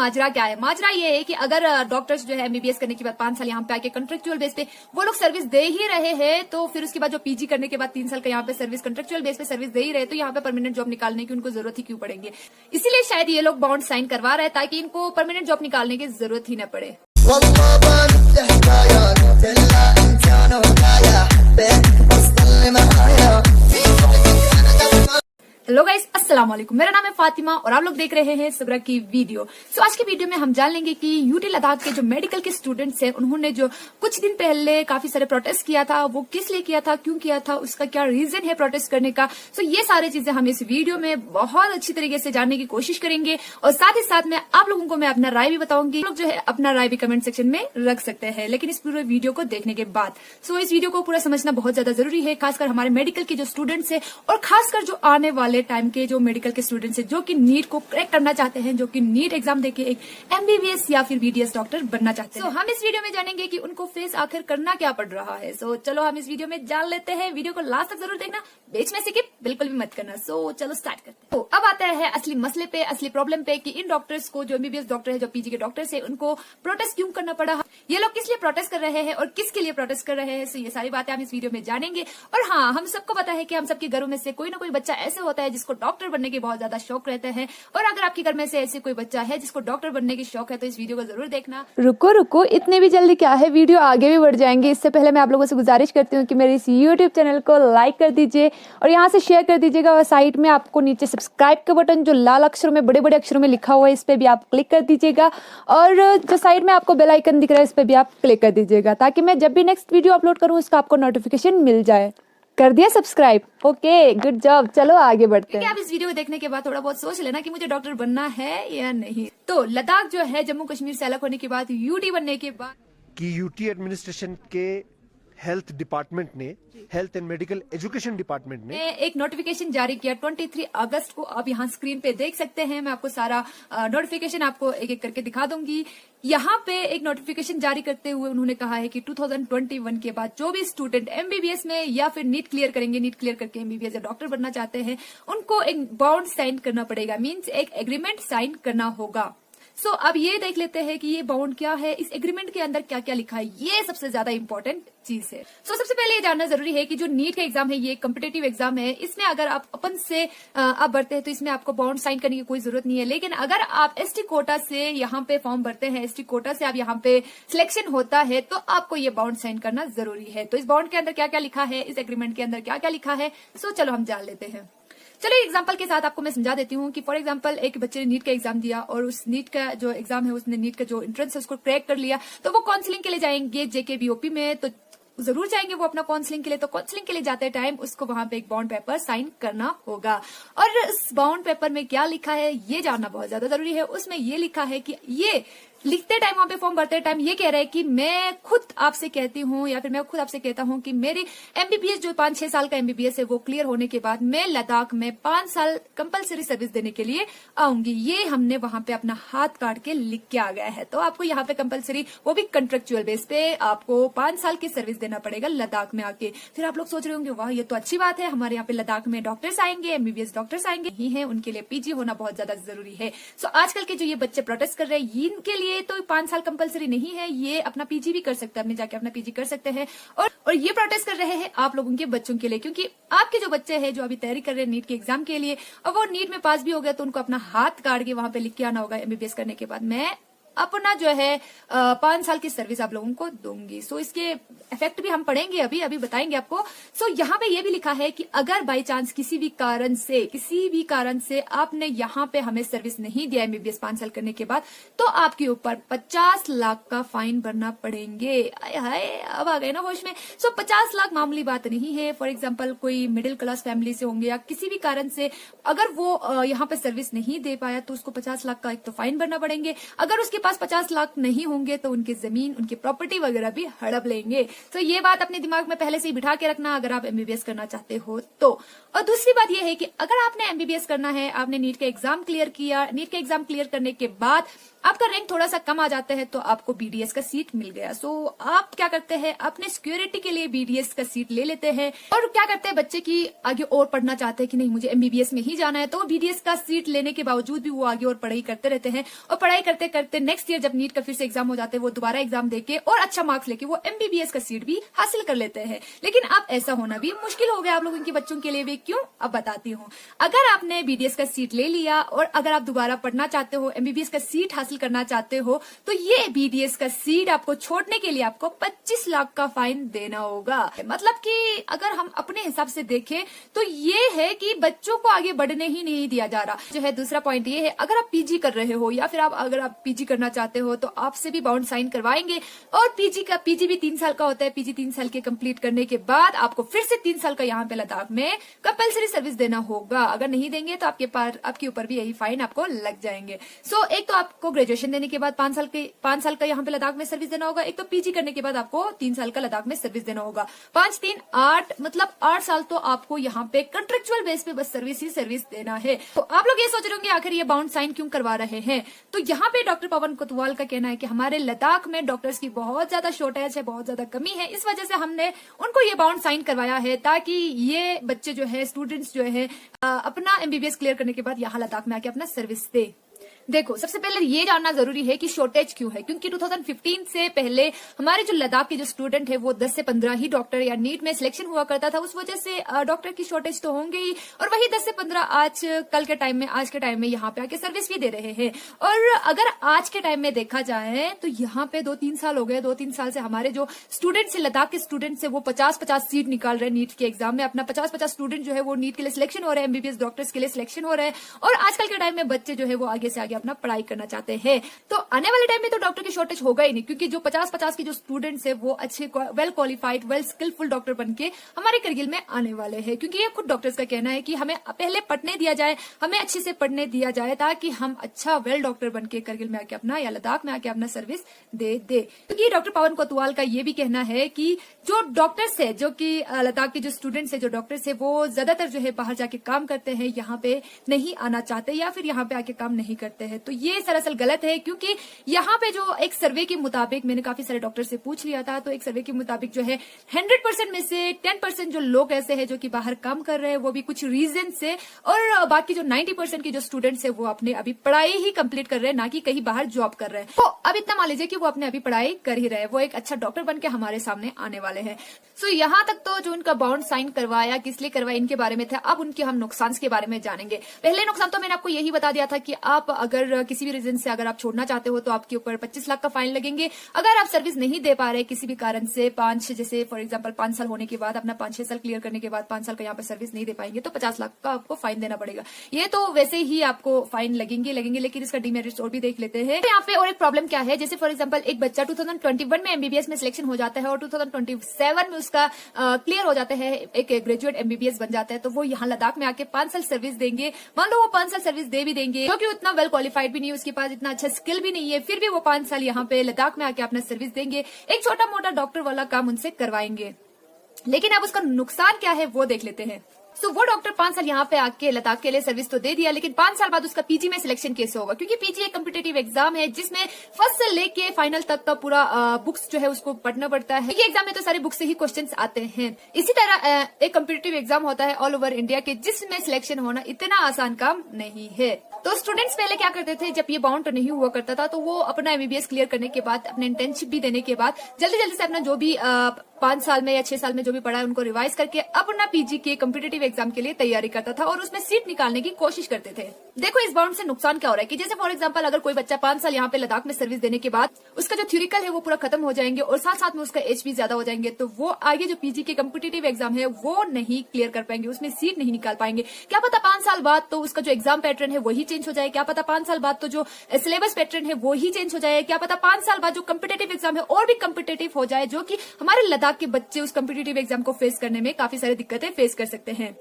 माजरा क्या है? माजरा ये है कि अगर डॉक्टर्स जो है एमबीबीएस करने के बाद 5 साल यहाँ पे आके कॉन्ट्रेक्चुअल बेस पे वो लोग सर्विस दे ही रहे हैं, तो फिर उसके बाद जो पीजी करने के बाद 3 साल का यहाँ पे सर्विस कॉन्ट्रेक्चुअल बेस पे सर्विस दे ही रहे, तो यहाँ पे परमानेंट जॉब निकालने की उनको जरूरत ही क्यों पड़ेंगे? इसीलिए शायद ये लोग बॉन्ड साइन करवा रहे हैं ताकि इनको परमानेंट जॉब निकालने की जरूरत ही न पड़े। हेलो गाइस, अस्सलाम वालेकुम। मेरा नाम है फातिमा और आप लोग देख रहे हैं सुगरा की वीडियो। आज की वीडियो में हम जान लेंगे कि यूटी लद्दाख के जो मेडिकल के स्टूडेंट्स हैं, उन्होंने जो कुछ दिन पहले काफी सारे प्रोटेस्ट किया था, वो किस लिए किया था, क्यों किया था, उसका क्या रीजन है प्रोटेस्ट करने का। ये सारी चीजें हम इस वीडियो में बहुत अच्छी तरीके से जानने की कोशिश करेंगे और साथ ही साथ में आप लोगों को मैं अपना राय भी बताऊंगी। लोग जो है अपना राय भी कमेंट सेक्शन में रख सकते हैं, लेकिन इस पूरे वीडियो को देखने के बाद। इस वीडियो को पूरा समझना बहुत ज्यादा जरूरी है, खासकर हमारे मेडिकल के जो स्टूडेंट्स है और खासकर जो आने वाले टाइम के जो मेडिकल के स्टूडेंट्स हैं, जो कि नीट को क्रैक करना चाहते हैं, जो कि नीट एग्जाम देके एक एमबीबीएस या फिर बीडीएस डॉक्टर बनना चाहते हैं। हम इस वीडियो में जानेंगे कि उनको फेस आखिर करना क्या पड़ रहा है। चलो हम इस वीडियो में जान लेते हैं। वीडियो को लास्ट तक जरूर देखना, बीच में स्किप बिल्कुल भी मत करना। चलो स्टार्ट करते हैं। अब आता है असली मसले पे, असली प्रॉब्लम पे कि इन डॉक्टर्स को, जो एमबीबीएस डॉक्टर है, जो पीजी के डॉक्टर्स है, उनको प्रोटेस्ट क्यों करना पड़ा, ये लोग किस लिए प्रोटेस्ट कर रहे हैं और किसके लिए प्रोटेस्ट कर रहे हैं। ये सारी बातें हम इस वीडियो में जानेंगे। और हाँ, हम सबको पता है कि हम सबके घरों में से कोई ना कोई बच्चा ऐसे होता है जिसको डॉक्टर बनने के बहुत ज्यादा शौक रहते हैं। और अगर आपके घर में से ऐसे कोई बच्चा है जिसको डॉक्टर बनने की शौक है, तो इस वीडियो को जरूर देखना। रुको, इतने भी जल्दी क्या है, वीडियो आगे भी बढ़ जाएंगे। इससे पहले मैं आप लोगों से गुजारिश करती हूँ कि मेरे इस यूट्यूब चैनल को लाइक कर दीजिए और यहाँ से शेयर कर दीजिएगा। और साइड में आपको नीचे सब्सक्राइब का बटन जो लाल अक्षरों में, बड़े बड़े अक्षरों में लिखा हुआ है, इस पे भी आप क्लिक कर दीजिएगा। और जो साइड में आपको बेल आइकन दिख रहा है, इस पे भी आप क्लिक कर दीजिएगा, ताकि मैं जब भी नेक्स्ट वीडियो अपलोड करूँ उसका आपको नोटिफिकेशन मिल जाए। कर दिया सब्सक्राइब? Okay, good job. चलो आगे बढ़ते हैं। आप इस वीडियो को देखने के बाद थोड़ा बहुत सोच लेना कि मुझे डॉक्टर बनना है या नहीं। तो लद्दाख जो है जम्मू कश्मीर से अलग होने के बाद, यूटी बनने के बाद, कि यूटी एडमिनिस्ट्रेशन के हेल्थ डिपार्टमेंट ने, health and medical education department ने एक नोटिफिकेशन जारी किया 23 अगस्त को। आप यहाँ स्क्रीन पे देख सकते हैं, मैं आपको सारा नोटिफिकेशन आपको एक एक करके दिखा दूंगी। यहाँ पे एक नोटिफिकेशन जारी करते हुए उन्होंने कहा है कि 2021 के बाद जो भी स्टूडेंट एमबीबीएस में या फिर नीट क्लियर करेंगे, नीट क्लियर करके एमबीबीएस या डॉक्टर बनना चाहते हैं, उनको एक बॉन्ड साइन करना पड़ेगा, मीन्स एक एग्रीमेंट साइन करना होगा। अब ये देख लेते हैं कि ये बॉन्ड क्या है, इस एग्रीमेंट के अंदर क्या क्या लिखा है। ये सबसे ज्यादा इंपॉर्टेंट चीज है। सबसे पहले ये जानना जरूरी है कि जो नीट का एग्जाम है, ये कॉम्पिटेटिव एग्जाम है। इसमें अगर आप अपन से आप भरते हैं तो इसमें आपको बॉन्ड साइन करने की कोई जरूरत नहीं है। लेकिन अगर आप एसटी कोटा से यहाँ पे फॉर्म भरते हैं, एसटी कोटा से आप यहाँ पे सिलेक्शन होता है, तो आपको ये बॉन्ड साइन करना जरूरी है। तो इस बॉन्ड के अंदर क्या क्या लिखा है, इस एग्रीमेंट के अंदर क्या क्या लिखा है, चलो हम जान लेते हैं। चलिए एग्जाम्पल के साथ आपको मैं समझा देती हूँ कि फॉर एग्जाम्पल एक बच्चे ने नीट का एग्जाम दिया और उस नीट का जो एग्जाम है, उसने नीट का जो एंट्रेंस है उसको क्रैक कर लिया, तो वो काउंसलिंग के लिए जाएंगे जेकेबीओपी में, तो जरूर जाएंगे वो अपना काउंसलिंग के लिए। तो काउंसलिंग के लिए जाते टाइम उसको वहां पे एक बॉन्ड पेपर साइन करना होगा। और इस बॉन्ड पेपर में क्या लिखा है ये जानना बहुत ज्यादा जरूरी है। उसमें ये लिखा है कि ये लिखते टाइम, वहां पे फॉर्म भरते टाइम ये कह रहा है कि मैं खुद आपसे कहती हूँ या फिर मैं खुद आपसे कहता हूँ कि मेरी एमबीबीएस जो 5-6 साल का एमबीबीएस है, वो क्लियर होने के बाद मैं लद्दाख में 5 साल कंपलसरी सर्विस देने के लिए आऊंगी। ये हमने वहां पे अपना हाथ काट के लिख के आ गया है। तो आपको यहाँ पे कंपलसरी, वो भी कॉन्ट्रेक्चुअल बेस पे, आपको 5 साल की सर्विस देना पड़ेगा लद्दाख में आके। फिर आप लोग सोच रहे होंगे, वाह ये तो अच्छी बात है, हमारे यहाँ पे लद्दाख में डॉक्टर्स आएंगे, एमबीबीएस डॉक्टर्स आएंगे। ही है, उनके लिए पीजी होना बहुत ज्यादा जरूरी है। आजकल के जो ये बच्चे प्रोटेस्ट कर रहे हैं, इनके लिए तो 5 साल कंपलसरी नहीं है, ये अपना पीजी भी कर सकते हैं, अपने जाके अपना पीजी कर सकते हैं। और ये प्रोटेस्ट कर रहे हैं आप लोगों के बच्चों के लिए, क्योंकि आपके जो बच्चे हैं जो अभी तैयारी कर रहे हैं नीट के एग्जाम के लिए, और वो नीट में पास भी हो गया, तो उनको अपना हाथ काट के वहां पे लिख के आना होगा एमबीबीएस करने के बाद मैं अपना जो है 5 साल की सर्विस आप लोगों को दूंगी। इसके इफेक्ट भी हम पढ़ेंगे, अभी बताएंगे आपको। यहाँ पे ये भी लिखा है कि अगर बाई चांस किसी भी कारण से आपने यहाँ पे हमें सर्विस नहीं दिया एमबीबीएस 5 साल करने के बाद, तो आपके ऊपर 50 लाख का फाइन भरना पड़ेंगे। हाय, अब आ गए ना होश में। 50 लाख मामूली बात नहीं है। फॉर एग्जाम्पल कोई मिडिल क्लास फैमिली से होंगे या किसी भी कारण से अगर वो यहाँ पे सर्विस नहीं दे पाया, तो उसको 50 लाख का एक तो फाइन भरना पड़ेंगे। अगर उसके पास 50 लाख नहीं होंगे तो उनकी जमीन, उनकी प्रॉपर्टी वगैरह भी हड़प लेंगे। ये बात अपने दिमाग में पहले से ही बिठा के रखना अगर आप एमबीबीएस करना चाहते हो तो। और दूसरी बात यह है कि अगर आपने एमबीबीएस करना है, आपने नीट का एग्जाम क्लियर किया, नीट का एग्जाम क्लियर करने के बाद आपका रैंक थोड़ा सा कम आ जाता है तो आपको बीडीएस का सीट मिल गया। सो आप क्या करते हैं, अपने सिक्योरिटी के लिए बीडीएस का सीट ले लेते हैं। और क्या करते हैं, बच्चे की आगे और पढ़ना चाहते हैं कि नहीं मुझे एमबीबीएस में ही जाना है, तो बीडीएस का सीट लेने के बावजूद भी वो आगे और पढ़ाई करते रहते हैं। और पढ़ाई करते करते नेक्स्ट ईयर जब नीट का फिर से एग्जाम हो जाते हैं, वो दोबारा एग्जाम देके और अच्छा मार्क्स लेके वो एमबीबीएस का सीट भी हासिल कर लेते हैं। लेकिन अब ऐसा होना भी मुश्किल हो गया आप लोगों के बच्चों के लिए भी। क्यों, अब बताती हूँ। अगर आपने बीडीएस का सीट ले लिया और अगर आप दोबारा पढ़ना चाहते हो, एमबीबीएस का सीट हासिल करना चाहते हो, तो ये बीडीएस का सीट आपको छोड़ने के लिए आपको 25 लाख का फाइन देना होगा। मतलब कि अगर हम अपने हिसाब से देखें तो ये है कि बच्चों को आगे बढ़ने ही नहीं दिया जा रहा। जो है दूसरा पॉइंट ये है, अगर आप पीजी कर रहे हो या फिर अगर आप पीजी करना चाहते हो तो आपसे भी बाउंड साइन करवाएंगे। और पीजी भी 3 साल का होता है। पीजी 3 साल के कंप्लीट करने के बाद आपको फिर से 3 साल का यहाँ पे लद्दाख में कंपलसरी सर्विस देना होगा। अगर नहीं देंगे तो आपके ऊपर भी यही फाइन आपको लग जाएंगे। सो एक तो आपको ग्रेजुएशन देने के बाद 5 साल का यहाँ पे लद्दाख में सर्विस देना होगा। एक तो पीजी करने के बाद आपको 3 साल का लद्दाख में सर्विस देना होगा। 5 3 8 मतलब 8 साल तो आपको यहाँ पे कंट्रेक्चुअल बेस पे बस सर्विस देना है। तो आप लोग ये सोच रहे होंगे आखिर ये बाउंड साइन क्यों करवा रहे हैं। तो यहाँ पे डॉक्टर पवन कोतवाल का कहना है कि हमारे लद्दाख में डॉक्टर्स की बहुत ज्यादा शॉर्टेज है, बहुत ज्यादा कमी है। इस वजह से हमने उनको ये बाउंड साइन करवाया है ताकि ये बच्चे जो है, स्टूडेंट्स जो है, अपना एमबीबीएस क्लियर करने के बाद यहाँ लद्दाख में आके अपना सर्विस दे। देखो, सबसे पहले ये जानना जरूरी है कि शॉर्टेज क्यों है। क्योंकि 2015 से पहले हमारे जो लद्दाख के जो स्टूडेंट है वो 10 से 15 ही डॉक्टर या नीट में सिलेक्शन हुआ करता था। उस वजह से डॉक्टर की शॉर्टेज तो होंगे ही। और वही 10 से 15 आज के टाइम में यहाँ पे आके सर्विस भी दे रहे हैं। और अगर आज के टाइम में देखा जाए तो यहाँ पे 2-3 साल हो गए। 2-3 साल से हमारे जो स्टूडेंट्स है, लद्दाख के स्टूडेंट्स है, वो 50-50 सीट निकाल रहे हैं नीट के एग्जाम में। अपना 50-50 स्टूडेंट जो है वो नीट के लिए सिलेक्शन हो रहे हैं, एमबीबीएस डॉक्टर्स के लिए सिलेक्शन हो रहे हैं। और आजकल के टाइम में बच्चे जो है वो आगे से आगे अपना पढ़ाई करना चाहते हैं। तो आने वाले टाइम में तो डॉक्टर की शॉर्टेज होगा ही नहीं। क्योंकि जो 50-50 के जो स्टूडेंट्स है वो अच्छे well qualified, well skilful doctor बनके हमारे करगिल में आने वाले हैं। क्योंकि ये खुद डॉक्टर्स का कहना है कि हमें पहले पढ़ने दिया जाए, हमें अच्छे से पढ़ने दिया जाए ताकि हम अच्छा वेल डॉक्टर बनके करगिल में आके अपना या लद्दाख में आके अपना सर्विस दे। क्योंकि डॉक्टर पवन कोतवाल का ये भी कहना है कि जो डॉक्टर्स है, जो कि लद्दाख के जो स्टूडेंट्स है, जो डॉक्टर्स है, वो ज्यादातर जो है बाहर जाके काम करते हैं, यहाँ पे नहीं आना चाहते या फिर यहाँ पे आके काम नहीं करते हैं। तो ये दरअसल गलत है। क्योंकि यहाँ पे जो एक सर्वे के मुताबिक, मैंने काफी सारे डॉक्टर से पूछ लिया था, तो एक सर्वे के मुताबिक जो है 100% में से 10% जो लोग ऐसे हैं जो कि बाहर काम कर रहे हैं, वो भी कुछ रीजन से। और बाकी जो 90% के जो स्टूडेंट्स है वो अपने अभी पढ़ाई ही कंप्लीट कर रहे हैं, ना कि कहीं बाहर जॉब कर रहे हैं। तो अब इतना मान लीजिए कि वो अपने अभी पढ़ाई कर ही रहे हैं, वो एक अच्छा डॉक्टर बन के हमारे सामने आने वाले हैं। सो यहाँ तक तो जो उनका बाउंड साइन करवाया, किस लिए करवाया, इनके बारे में था। अब उनके हम नुकसान के बारे में जानेंगे। पहले नुकसान तो मैंने आपको यही बता दिया था कि आप अगर किसी भी रीजन से अगर आप छोड़ना चाहते हो तो आपके ऊपर 25 लाख का फाइन लगेंगे। अगर आप सर्विस नहीं दे पा रहे किसी भी कारण से, जैसे फॉर एग्जांपल 5 साल होने के बाद, अपना 5-6 साल क्लियर करने के बाद 5 साल का यहाँ पर सर्विस नहीं दे पाएंगे तो 50 लाख का आपको फाइन देना पड़ेगा। ये तो वैसे ही आपको फाइन लगेंगे, लेकिन इसका डिमेरिट्स और भी देख लेते हैं। यहाँ पे और एक प्रॉब्लम क्या है, जैसे फॉर एग्जाम्पल एक बच्चा 2021 में एमबीबीएस में सिलेक्शन हो जाता है और 2027 में उसका क्लियर हो जाता है, एक ग्रेजुएट एमबीबीएस बन जाता है, तो वो यहाँ लद्दाख में आके 5 साल सर्विस देंगे। मान लो वो 5 साल सर्विस दे भी देंगे क्योंकि उतना वेल क्वालिफाइड भी नहीं है, उसके पास इतना अच्छा स्किल भी नहीं है, फिर भी वो 5 साल यहाँ पे लद्दाख में आके अपना सर्विस देंगे, एक छोटा मोटा डॉक्टर वाला काम उनसे करवाएंगे। लेकिन अब उसका नुकसान क्या है वो देख लेते हैं। सो वो डॉक्टर 5 साल यहाँ पे आके लद्दाख के लिए सर्विस तो दे दिया, लेकिन 5 साल बाद उसका पीजी में सिलेक्शन कैसे होगा। क्योंकि पीजी एक कॉम्पिटिटिव एग्जाम है जिसमें फर्स्ट से लेके फाइनल तक का पूरा बुक्स जो है उसको पढ़ना पड़ता है। ये एग्जाम में तो सारे बुक्स से ही क्वेश्चंस आते हैं। इसी तरह एक कॉम्पिटिटिव एग्जाम होता है ऑल ओवर इंडिया के, जिसमें सिलेक्शन होना इतना आसान काम नहीं है। तो स्टूडेंट्स पहले क्या करते थे, जब ये बाउंड नहीं हुआ करता था तो वो अपना एमबीबीएस क्लियर करने के बाद, अपने इंटर्नशिप भी देने के बाद जल्दी से अपना जो भी 5 साल में या 6 साल में जो भी पढ़ा है उनको रिवाइज करके अपना पीजी के कॉम्पिटिटिव एग्जाम के लिए तैयारी करता था और उसमें सीट निकालने की कोशिश करते थे। देखो इस बाउंड से नुकसान क्या हो रहा है कि जैसे फॉर एग्जांपल अगर कोई बच्चा 5 साल यहाँ पे लद्दाख में सर्विस देने के बाद उसका जो थ्योरिकल है वो पूरा खत्म हो जाएंगे और साथ में उसका एज भी ज्यादा हो जाएंगे, तो वो आगे जो पीजी के कॉम्पिटिटिव एग्जाम है वो नहीं क्लियर कर पाएंगे, उसमें सीट नहीं निकाल पाएंगे। क्या पता 5 साल बाद तो उसका जो एग्जाम पैटर्न है वही चेंज हो जाए, क्या पता 5 साल बाद तो जो सिलेबस पैटर्न है वो ही चेंज हो जाए, क्या पता 5 साल बाद जो कॉम्पिटिटिव एग्जाम है और भी कॉम्पिटिटिव हो जाए, जो कि हमारे लद्दाख के बच्चे उस कॉम्पिटिटिव एग्जाम को फेस करने में काफी सारी दिक्कतें फेस कर सकते हैं।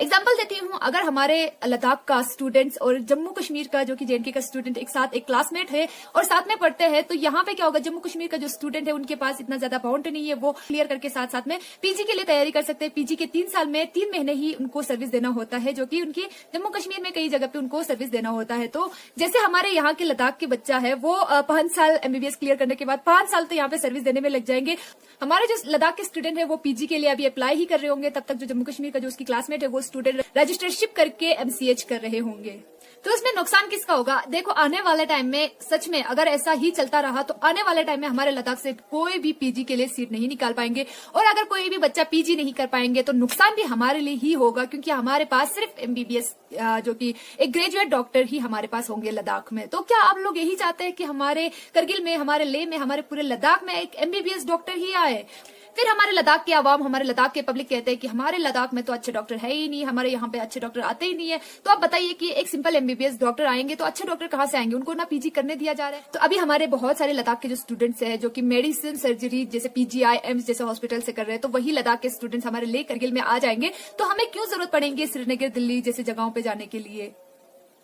एग्जाम्पल देती हूँ, अगर हमारे लद्दाख का स्टूडेंट्स और जम्मू कश्मीर का जो कि जेएनके का स्टूडेंट एक साथ एक क्लासमेट है और साथ में पढ़ते हैं, तो यहाँ पे क्या होगा, जम्मू कश्मीर का जो स्टूडेंट है उनके पास इतना ज्यादा बाउंड नहीं है, वो क्लियर करके साथ साथ में पीजी के लिए तैयारी कर सकते हैं। पीजी के 3 साल में 3 महीने ही उनको सर्विस देना होता है, जो कि उनकी जम्मू कश्मीर में कई जगह पे उनको सर्विस देना होता है। तो जैसे हमारे यहाँ के लद्दाख के बच्चा है, वो 5 साल एमबीबीएस क्लियर करने के बाद 5 साल तो यहाँ पे सर्विस देने में लग जाएंगे। हमारे जो लद्दाख के स्टूडेंट है वो पीजी के लिए अभी अप्लाई ही कर रहे होंगे, तब तक जो जम्मू कश्मीर का जो उसकी क्लासमेट है वो स्टूडेंट रजिस्टरशिप करके एमसीएच कर रहे होंगे। तो इसमें नुकसान किसका होगा? देखो, आने वाले टाइम में सच में अगर ऐसा ही चलता रहा तो आने वाले टाइम में हमारे लद्दाख से कोई भी पीजी के लिए सीट नहीं निकाल पाएंगे, और अगर कोई भी बच्चा पीजी नहीं कर पाएंगे तो नुकसान भी हमारे लिए ही होगा, क्योंकि हमारे पास सिर्फ एमबीबीएस जो कि एक ग्रेजुएट डॉक्टर ही हमारे पास होंगे लद्दाख में। तो क्या आप लोग यही चाहते हैं कि हमारे करगिल में, हमारे लेह में, हमारे पूरे लद्दाख में एक एमबीबीएस डॉक्टर ही आए? फिर हमारे लद्दाख के आवाम, हमारे लद्दाख के पब्लिक कहते हैं कि हमारे लद्दाख में तो अच्छे डॉक्टर है ही नहीं, हमारे यहाँ पे अच्छे डॉक्टर आते ही नहीं है। तो आप बताइए कि एक सिंपल एमबीबीएस डॉक्टर आएंगे तो अच्छे डॉक्टर कहाँ से आएंगे? उनको ना पीजी करने दिया जा रहा है। तो अभी हमारे बहुत सारे लद्दाख के जो स्टूडेंट्स हैं जो कि मेडिसिन, सर्जरी जैसे पीजीआई, एम्स जैसे हॉस्पिटल से कर रहे हैं, तो वही लद्दाख के स्टूडेंट्स हमारे लेह करगिल में आ जाएंगे। तो हमें क्यों जरूरत पड़ेगी श्रीनगर, दिल्ली जैसे जगहों पे जाने के लिए?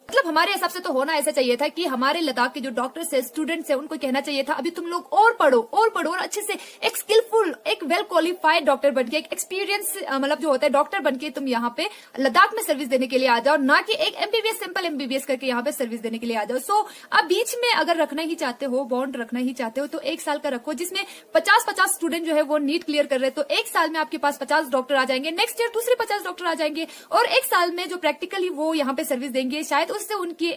मतलब हमारे हिसाब से तो होना ऐसा चाहिए था कि हमारे लद्दाख के जो डॉक्टर्स है, स्टूडेंट्स है, उनको कहना चाहिए था अभी तुम लोग और पढ़ो और अच्छे से एक स्किलफुल, एक वेल क्वालिफाइड डॉक्टर बनके, एक एक्सपीरियंस मतलब जो होता है डॉक्टर बनके तुम यहाँ पे लद्दाख में सर्विस देने के लिए आ जाओ, ना कि एक एमबीबीएस, सिंपल एमबीबीएस करके यहाँ पे सर्विस देने के लिए आ जाओ। सो अब बीच में अगर रखना ही चाहते हो, बॉन्ड रखना ही चाहते हो, तो 1 साल का रखो जिसमें 50-50 स्टूडेंट जो है वो नीट क्लियर कर रहे हैं। तो 1 साल में आपके पास 50 डॉक्टर आ जाएंगे, नेक्स्ट ईयर दूसरे 50 डॉक्टर आ जाएंगे, और 1 साल में जो प्रैक्टिकली वो यहाँ पे सर्विस देंगे, शायद उससे उनकी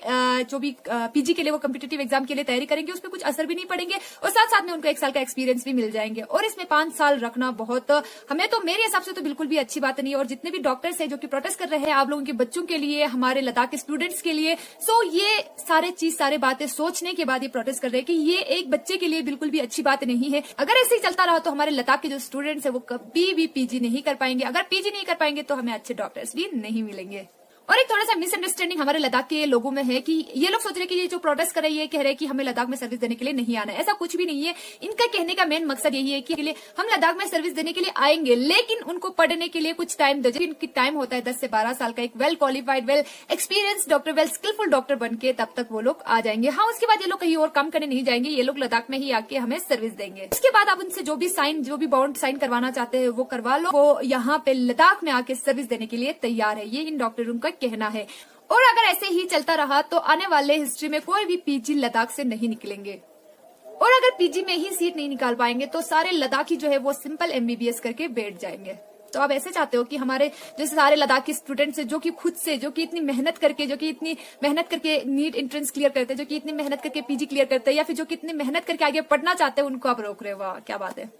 जो भी पीजी के लिए वो कॉम्पिटिटिव एग्जाम के लिए तैयारी करेंगे उसमें कुछ असर भी नहीं पड़ेंगे, और साथ साथ में उनको 1 साल का एक्सपीरियंस भी मिल जाएंगे। और इसमें 5 साल रखना बहुत, हमें तो मेरे हिसाब से तो बिल्कुल भी अच्छी बात नहीं है। और जितने भी डॉक्टर्स हैं जो कि प्रोटेस्ट कर रहे हैं आप लोगों के बच्चों के लिए, हमारे लद्दाख के स्टूडेंट्स के लिए, सो ये सारे बातें सोचने के बाद ये प्रोटेस्ट कर रहे हैं कि ये एक बच्चे के लिए बिल्कुल भी अच्छी बात नहीं है। अगर ऐसे ही चलता रहा तो हमारे लद्दाख के जो स्टूडेंट्स है वो कभी भी पीजी नहीं कर पाएंगे। अगर पीजी नहीं कर पाएंगे तो हमें अच्छे डॉक्टर्स भी नहीं मिलेंगे। और एक थोड़ा सा मिसअंडरस्टैंडिंग हमारे लद्दाख के लोगों में है कि ये लोग सोच रहे हैं कि ये जो प्रोटेस्ट कर रही है, कह रहे हैं कि हमें लद्दाख में सर्विस देने के लिए नहीं आना है। ऐसा कुछ भी नहीं है। इनका कहने का मेन मकसद यही है कि हम लद्दाख में सर्विस देने के लिए आएंगे, लेकिन उनको पढ़ने के लिए कुछ टाइम दो। इनकी टाइम होता है 10 से 12 साल का, एक well qualified, well experience doctor, well skilful doctor बनके तब तक वो लोग आ जाएंगे। हाँ, उसके बाद ये लोग कहीं और काम करने नहीं जाएंगे, ये लोग लद्दाख में ही आके हमें सर्विस देंगे। उसके बाद आप उनसे जो भी बॉन्ड साइन करवाना चाहते हैं वो करवा लो। वो यहाँ पे लद्दाख में आके सर्विस देने के लिए तैयार है, ये इन डॉक्टरों का कहना है। और अगर ऐसे ही चलता रहा तो आने वाले हिस्ट्री में कोई भी पीजी लद्दाख से नहीं निकलेंगे, और अगर पीजी में ही सीट नहीं निकाल पाएंगे तो सारे लद्दाखी जो है वो सिंपल एमबीबीएस करके बैठ जाएंगे। तो आप ऐसे चाहते हो कि हमारे जैसे सारे लद्दाख के स्टूडेंट्स जो कि खुद से, जो कि इतनी मेहनत करके नीट एंट्रेंस क्लियर करते हैं, जो कि इतनी मेहनत करके पीजी क्लियर करते हैं, या फिर जो कि इतनी मेहनत करके आगे पढ़ना चाहते हैं, उनको आप रोक रहे हो? वाह, क्या बात है।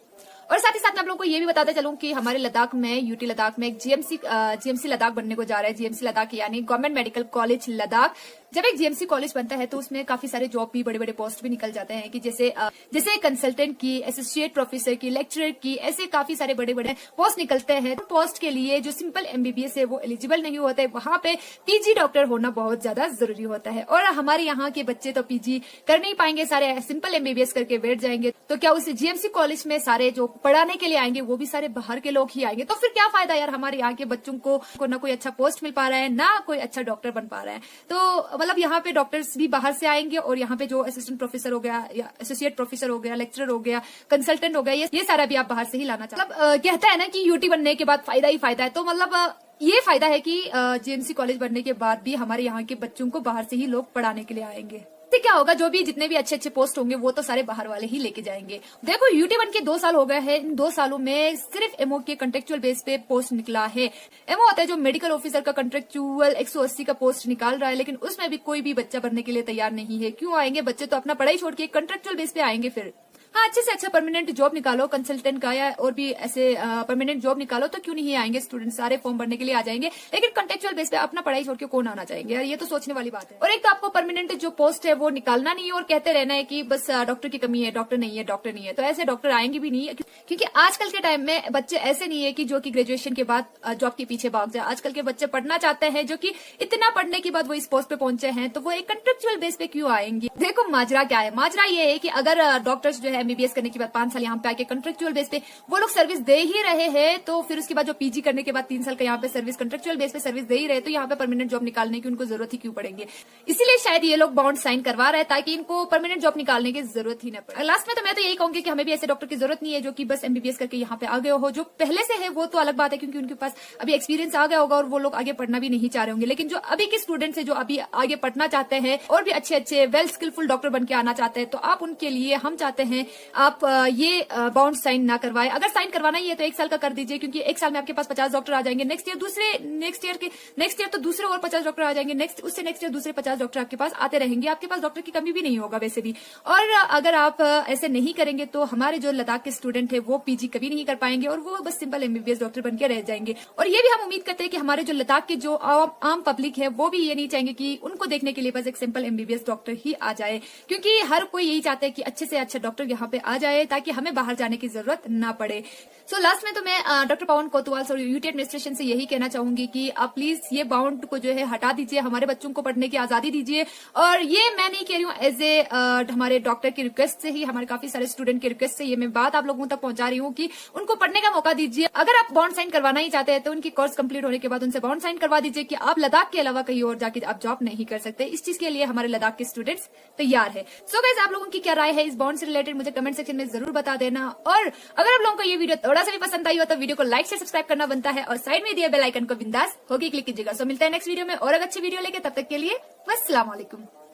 और साथ ही साथ मैं आप लोगों को ये भी बताते चलूं कि हमारे लद्दाख में, यूटी लद्दाख में एक जीएमसी लद्दाख बनने को जा रहा है। जीएमसी लद्दाख यानी गवर्नमेंट मेडिकल कॉलेज लद्दाख। जब एक जीएमसी कॉलेज बनता है तो उसमें काफी सारे जॉब भी, बड़े बड़े पोस्ट भी निकल जाते हैं कि जैसे कंसल्टेंट की, एसोसिएट प्रोफेसर की, लेक्चरर की, ऐसे काफी सारे बड़े बड़े पोस्ट निकलते हैं। पोस्ट के लिए जो सिंपल एमबीबीएस है वो एलिजिबल नहीं होता है, वहां पे पीजी डॉक्टर होना बहुत ज्यादा जरूरी होता है। और हमारे यहाँ के बच्चे तो पीजी कर नहीं पाएंगे, सारे सिंपल एमबीबीएस करके बैठ जाएंगे। तो क्या उस जीएमसी कॉलेज में सारे जो पढ़ाने के लिए आएंगे वो भी सारे बाहर के लोग ही आएंगे? तो फिर क्या फायदा यार, हमारे यहाँ के बच्चों को ना कोई अच्छा पोस्ट मिल पा रहा है, ना कोई अच्छा डॉक्टर बन पा रहा है। तो मतलब यहाँ पे डॉक्टर्स भी बाहर से आएंगे, और यहाँ पे जो असिस्टेंट प्रोफेसर हो गया, या एसोसिएट प्रोफेसर हो गया, लेक्चरर हो गया, कंसल्टेंट हो गया, ये सारा भी आप बाहर से ही लाना चाहते। मतलब कहता है ना कि यूटी बनने के बाद फायदा ही फायदा है। तो मतलब ये फायदा है कि जीएमसी कॉलेज बनने के बाद भी हमारे यहाँ के बच्चों को बाहर से ही लोग पढ़ाने के लिए आएंगे। इससे क्या होगा, जो भी जितने भी अच्छे पोस्ट होंगे वो तो सारे बाहर वाले ही लेके जाएंगे। देखो, यूटी बन के 2 साल हो गए हैं, इन 2 सालों में सिर्फ एमओ के कंट्रेक्चुअल बेस पे पोस्ट निकला है। एमओ होता है जो मेडिकल ऑफिसर का कंट्रेक्चुअल 180 का पोस्ट निकाल रहा है, लेकिन उसमें भी कोई भी बच्चा बनने के लिए तैयार नहीं है। क्यों आएंगे बच्चे? तो अपना पढ़ाई छोड़ के कंट्रेक्चुअल बेस पे आएंगे। फिर हाँ, अच्छे से अच्छा परमानेंट जॉब निकालो, कंसल्टेंट का या और भी ऐसे परमानेंट जॉब निकालो, तो क्यों नहीं आएंगे स्टूडेंट? सारे फॉर्म भरने के लिए आ जाएंगे, लेकिन कंटेक्चुअल बेस पे अपना पढ़ाई छोड़ के कौन आना चाहेंगे यार? ये तो सोचने वाली बात है। और एक तो आपको परमानेंट जो पोस्ट है वो निकालना नहीं है, और कहते रहना है कि बस डॉक्टर की कमी है, डॉक्टर नहीं है, डॉक्टर नहीं है। तो ऐसे डॉक्टर आएंगे भी नहीं, क्योंकि आजकल के टाइम में बच्चे ऐसे नहीं है कि जो कि ग्रेजुएशन के बाद जॉब के पीछे भाग जाए। आजकल के बच्चे पढ़ना चाहते हैं, जो कि इतना पढ़ने के बाद वो इस पोस्ट पे पहुंचे हैं, तो वो एक कंट्रेक्चुअल बेस पे क्यों आएंगे? देखो, माजरा क्या है? माजरा ये है कि अगर डॉक्टर्स जो है एमबीबीएस करने के बाद 5 साल यहाँ पे आके कॉन्ट्रेक्चुअल बेस पे वो लोग सर्विस दे ही रहे हैं, तो फिर उसके बाद जो पीजी करने के बाद 3 साल का यहाँ पे सर्विस कॉन्ट्रेक्चुअल बेस पे सर्विस दे ही रहे, तो यहाँ पे परमानेंट जॉब निकालने की उनको जरूरत ही क्यों पड़ेंगे। इसीलिए शायद ये लोग बॉन्ड साइन करवा रहे हैं ताकि इनको परमानेंट जॉब निकालने की जरूरत ही न पड़े। लास्ट में तो मैं तो यही कहूंगी कि हमें भी ऐसे डॉक्टर की जरूरत नहीं है जो कि बस एमबीबीएस करके यहाँ पे आ गए हो। जो पहले से है वो तो अलग बात है, क्योंकि उनके पास अभी एक्सपीरियंस आ गया होगा और वो लोग आगे पढ़ना भी नहीं चाह रहे होंगे। लेकिन जो अभी के स्टूडेंट्स है, जो अभी आगे पढ़ना चाहते हैं और भी अच्छे अच्छे वेल स्किलफुल डॉक्टर बन के आना चाहते हैं, तो आप उनके लिए हम चाहते हैं आप ये बॉन्ड साइन ना करवाएं। अगर साइन करवाना ही है तो 1 साल का कर दीजिए, क्योंकि 1 साल में आपके पास 50 डॉक्टर आ जाएंगे। नेक्स्ट ईयर तो दूसरे और 50 डॉक्टर आ जाएंगे। नेक्स्ट ईयर दूसरे 50 डॉक्टर आपके पास आते रहेंगे। आपके पास डॉक्टर की कमी भी नहीं होगा वैसे भी। और अगर आप ऐसे नहीं करेंगे तो हमारे जो लद्दाख के स्टूडेंट है वो पीजी कभी नहीं कर पाएंगे और वो बस सिंपल एमबीबीएस डॉक्टर बन के रह जाएंगे। और ये भी हम उम्मीद करते हैं कि हमारे जो लद्दाख के जो आम पब्लिक है वो भी ये नहीं चाहेंगे कि उनको देखने के लिए बस एक सिंपल एमबीबीएस डॉक्टर ही आ जाए, क्योंकि हर कोई यही चाहता है कि अच्छे से अच्छा डॉक्टर यहाँ पे आ जाए ताकि हमें बाहर जाने की जरूरत ना पड़े। सो लास्ट में तो मैं डॉक्टर पवन कोतवाल और यूटी एडमिनिस्ट्रेशन से यही कहना चाहूंगी कि आप प्लीज ये बाउंड को जो है हटा दीजिए, हमारे बच्चों को पढ़ने की आजादी दीजिए। और ये मैं नहीं कह रही हूँ एज ए हमारे डॉक्टर की रिक्वेस्ट से ही, हमारे काफी सारे स्टूडेंट की रिक्वेस्ट से ये मैं बात आप लोगों तक पहुंचा रही हूँ कि उनको पढ़ने का मौका दीजिए। अगर आप बॉन्ड साइन करवाना ही चाहते हैं तो उनकी कोर्स कंप्लीट होने के बाद उनसे बॉन्ड साइन करवा दीजिए कि आप लद्दाख के अलावा कहीं और जाके आप जॉब नहीं कर सकते। इस चीज के लिए हमारे लद्दाख के स्टूडेंट्स तैयार है। सो गाइस, आप लोगों की क्या राय है इस बॉन्ड से रिलेटेड मुझे कमेंट सेक्शन में जरूर बता देना। और अगर आप लोगों को ये वीडियो थोड़ा सा भी पसंद आई हो तो वीडियो को लाइक से सब्सक्राइब करना बनता है और साइड में दिए बेल आइकन को बिंदास होके क्लिक कीजिएगा। सो मिलता है नेक्स्ट वीडियो में और एक अच्छी वीडियो लेके, तब तक के लिए अस्सलाम वालेकुम।